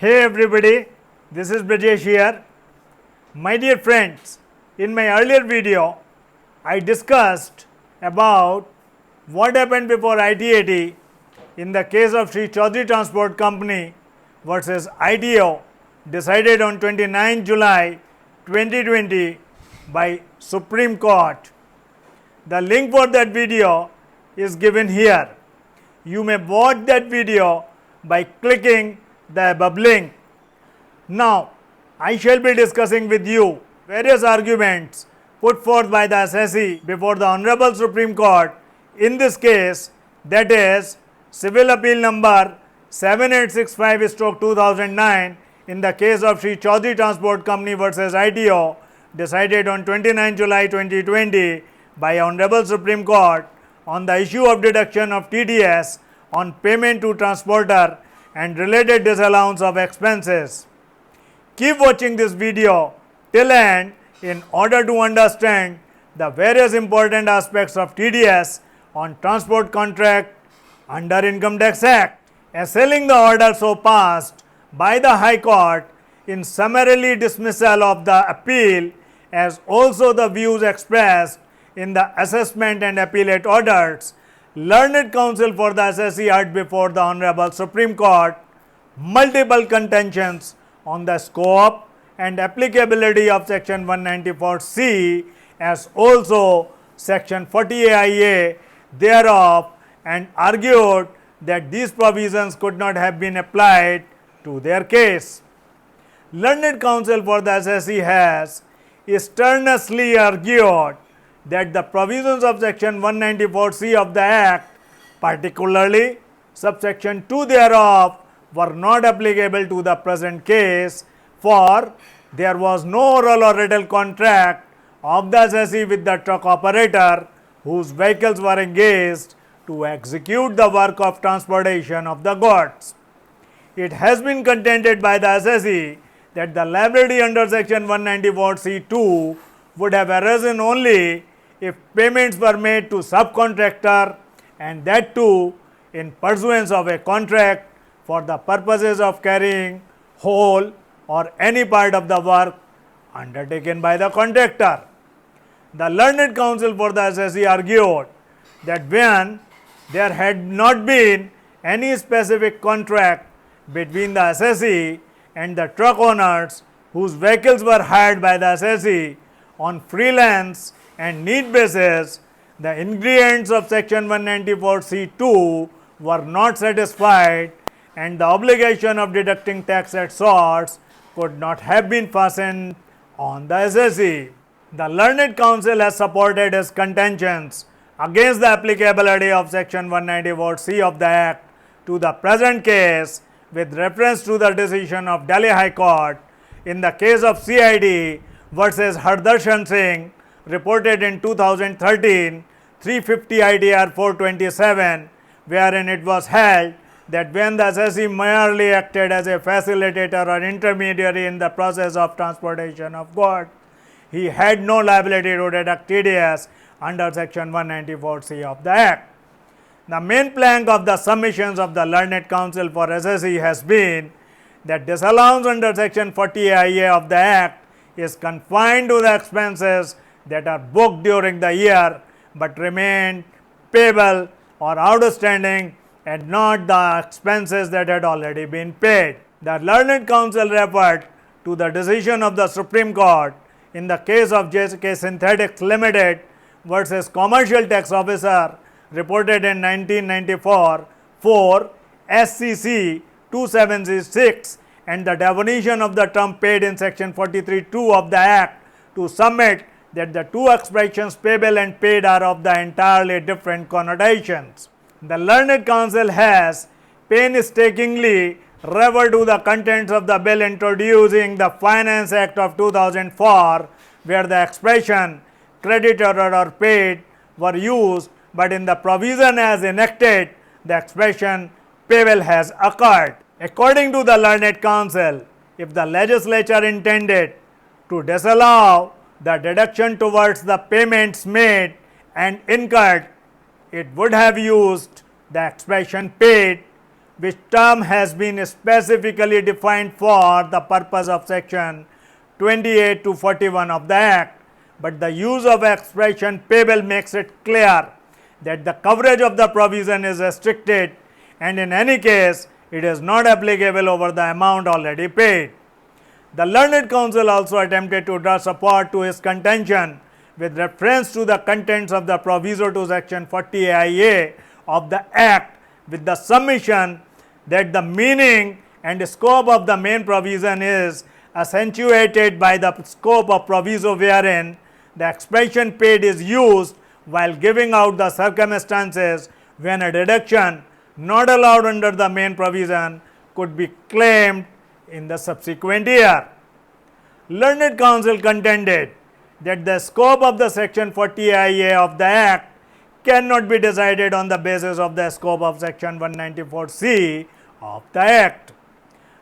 Hey everybody, this is Brajesh here. My dear friends, in my earlier video, I discussed about what happened before ITAT in the case of Sri Chaudhary Transport Company versus ITO decided on 29 July 2020 by Supreme Court. The link for that video is given here. You may watch that video by clicking the above link. Now, I shall be discussing with you various arguments put forth by the assessee before the Honorable Supreme Court in this case, that is Civil Appeal number 7865/2009 in the case of Sri Chaudhary Transport Company versus ITO decided on 29 July 2020 by Honorable Supreme Court on the issue of deduction of TDS on payment to transporter and related disallowance of expenses. Keep watching this video till end in order to understand the various important aspects of TDS on transport contract under Income Tax Act. Assailing the order so passed by the High Court in summarily dismissal of the appeal as also the views expressed in the assessment and appellate orders, Learned Counsel for the assessee heard before the Honorable Supreme Court multiple contentions on the scope and applicability of Section 194C as also Section 40A thereof, and argued that these provisions could not have been applied to their case. Learned Counsel for the assessee has strenuously argued that the provisions of Section 194C of the Act, particularly subsection 2 thereof, were not applicable to the present case, for there was no oral or written contract of the assessee with the truck operator whose vehicles were engaged to execute the work of transportation of the goods. It has been contended by the assessee that the liability under Section 194C2 would have arisen only if payments were made to subcontractor, and that too in pursuance of a contract for the purposes of carrying whole or any part of the work undertaken by the contractor. The Learned Counsel for the assessee argued that when there had not been any specific contract between the assessee and the truck owners whose vehicles were hired by the assessee on freelance and need basis, the ingredients of Section 194C2 were not satisfied and the obligation of deducting tax at source could not have been fastened on the assessee. The Learned Counsel has supported his contentions against the applicability of Section 194C of the Act to the present case with reference to the decision of Delhi High Court in the case of CID versus Hardarshan Singh, reported in 2013, 350 IDR 427, wherein it was held that when the assessee merely acted as a facilitator or intermediary in the process of transportation of goods, he had no liability to deduct TDS under Section 194C of the Act. The main plank of the submissions of the Learned Counsel for assessee has been that disallowance under Section 40A of the Act is confined to the expenses that are booked during the year but remain payable or outstanding and not the expenses that had already been paid. The Learned Counsel referred to the decision of the Supreme Court in the case of JK Synthetics Limited versus Commercial Tax Officer, reported in 1994 for SCC 2706, and the definition of the term paid in Section 43(2) of the Act to submit that the two expressions payable and paid are of the entirely different connotations. The Learned Counsel has painstakingly referred to the contents of the bill introducing the Finance Act of 2004, where the expression credited or paid were used, but in the provision as enacted, the expression payable has occurred. According to the Learned Counsel, if the legislature intended to disallow the deduction towards the payments made and incurred, it would have used the expression paid which term has been specifically defined for the purpose of section 28 to 41 of the Act, but the use of expression payable makes it clear that the coverage of the provision is restricted, and in any case it is not applicable over the amount already paid. The learned counsel also attempted to draw support to his contention with reference to the contents of the proviso to section 40A of the Act, with the submission that the meaning and scope of the main provision is accentuated by the scope of proviso wherein the expression paid is used while giving out the circumstances when a deduction not allowed under the main provision could be claimed in the subsequent year. Learned counsel contended that the scope of the section 40A of the Act cannot be decided on the basis of the scope of section 194C of the Act.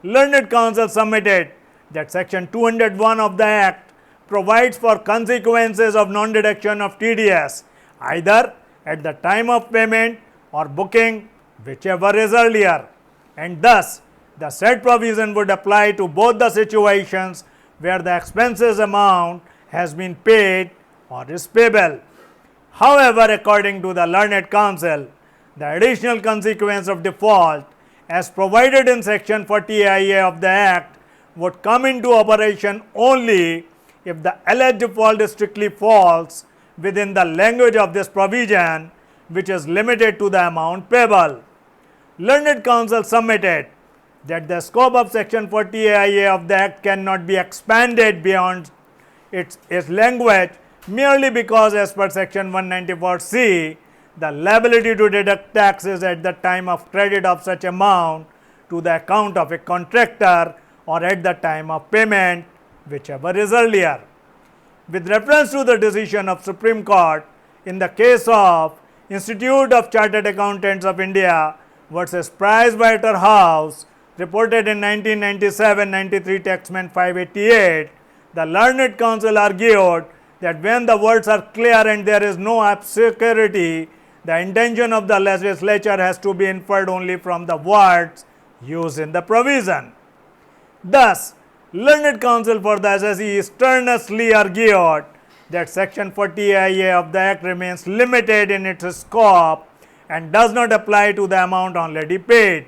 Learned counsel submitted that section 201 of the Act provides for consequences of non-deduction of TDS either at the time of payment or booking, whichever is earlier, and thus the said provision would apply to both the situations where the expenses amount has been paid or is payable. However, according to the learned counsel, the additional consequence of default as provided in section 40A of the Act would come into operation only if the alleged default strictly falls within the language of this provision, which is limited to the amount payable. Learned counsel submitted that the scope of section 40A of the Act cannot be expanded beyond its language merely because, as per section 194C, the liability to deduct taxes at the time of credit of such amount to the account of a contractor or at the time of payment, whichever is earlier. With reference to the decision of Supreme Court in the case of Institute of Chartered Accountants of India versus Pricewaterhouse, reported in 1997-93 Taxman 588, the learned counsel argued that when the words are clear and there is no obscurity, the intention of the legislature has to be inferred only from the words used in the provision. Thus, learned counsel for the SSE strenuously argued that section 40A of the Act remains limited in its scope and does not apply to the amount already paid.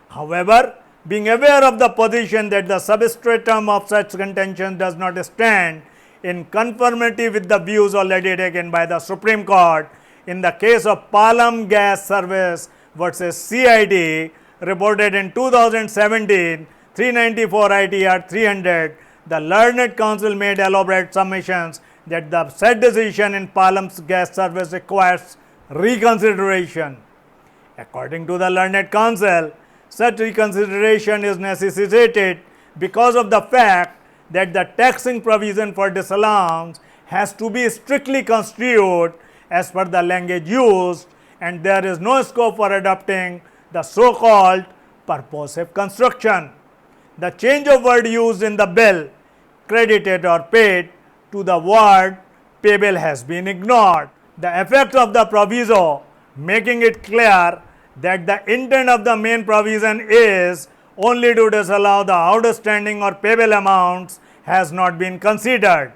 However, being aware of the position that the substratum of such contention does not stand in conformity with the views already taken by the Supreme Court in the case of Palam Gas Service versus CID, reported in 2017, 394 ITR 300, the learned counsel made elaborate submissions that the said decision in Palam Gas Service requires reconsideration. According to the learned counsel, such reconsideration is necessitated because of the fact that the taxing provision for disallowance has to be strictly construed as per the language used, and there is no scope for adopting the so-called purposive construction. The change of word used in the bill, credited or paid, to the word payable has been ignored. The effect of the proviso, making it clear that the intent of the main provision is only to disallow the outstanding or payable amounts, has not been considered.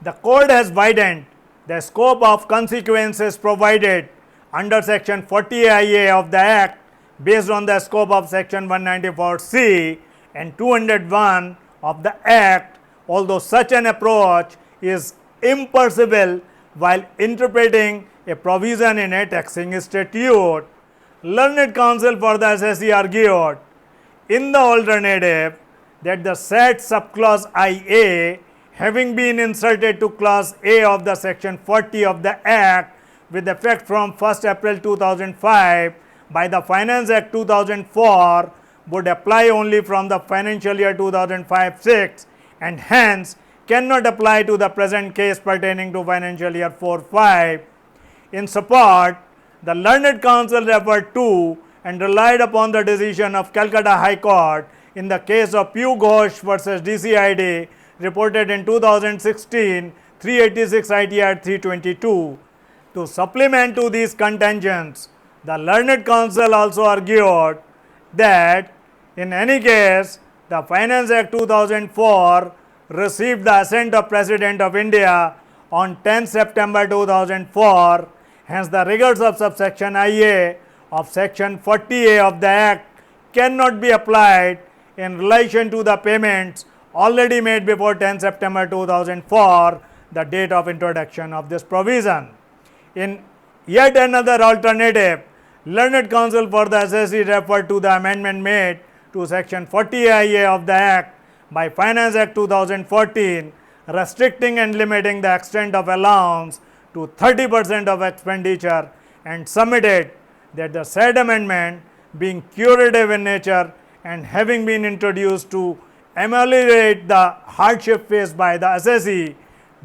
The court has widened the scope of consequences provided under section 40A of the Act based on the scope of section 194C and 201 of the Act, although such an approach is impossible while interpreting a provision in a taxing statute. Learned counsel for the SSE argued in the alternative that the said subclause IA, having been inserted to clause A of the section 40 of the Act with effect from 1st April 2005 by the Finance Act 2004, would apply only from the financial year 2005-06 and hence cannot apply to the present case pertaining to financial year 4-5. In support, the learned counsel referred to and relied upon the decision of Calcutta High Court in the case of Pew Ghosh versus DCID, reported in 2016, 386 ITR 322. To supplement to these contentions, The learned counsel also argued that in any case, the Finance Act 2004 received the assent of President of India on 10 September 2004. Hence, the rigors of subsection IA of section 40A of the Act cannot be applied in relation to the payments already made before 10 September 2004, the date of introduction of this provision. In yet another alternative, learned counsel for the SSC referred to the amendment made to section 40A of the Act by Finance Act 2014, restricting and limiting the extent of allowance to 30% of expenditure, and submitted that the said amendment, being curative in nature and having been introduced to ameliorate the hardship faced by the assessee,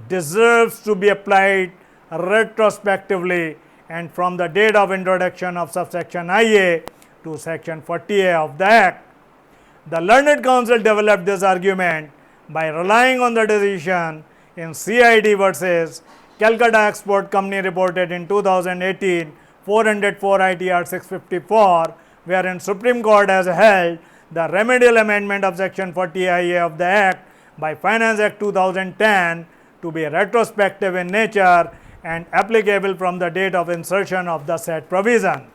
deserves to be applied retrospectively and from the date of introduction of subsection IA to section 40A of the Act. The learned counsel developed this argument by relying on the decision in CID versus Calcutta Export Company reported in 2018 404 ITR 654, wherein Supreme Court has held the remedial amendment of section 40IA of the Act by Finance Act 2010 to be retrospective in nature and applicable from the date of insertion of the said provision.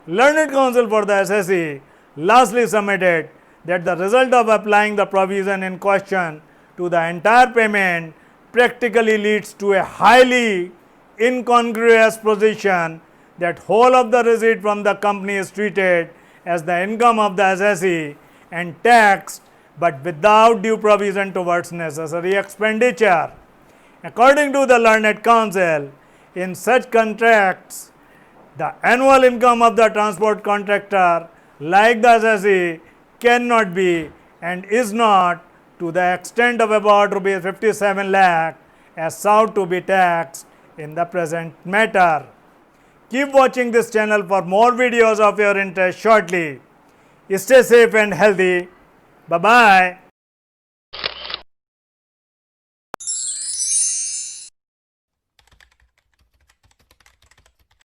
Learned counsel for the SSC lastly submitted that the result of applying the provision in question to the entire payment practically leads to a highly incongruous position that whole of the receipt from the company is treated as the income of the assessee and taxed, but without due provision towards necessary expenditure. According to the learned counsel, in such contracts, the annual income of the transport contractor, like the assessee, cannot be and is not to the extent of about rupees 57 lakh as sought to be taxed in the present matter. Keep watching this channel for more videos of your interest shortly. Stay safe and healthy. Bye-bye.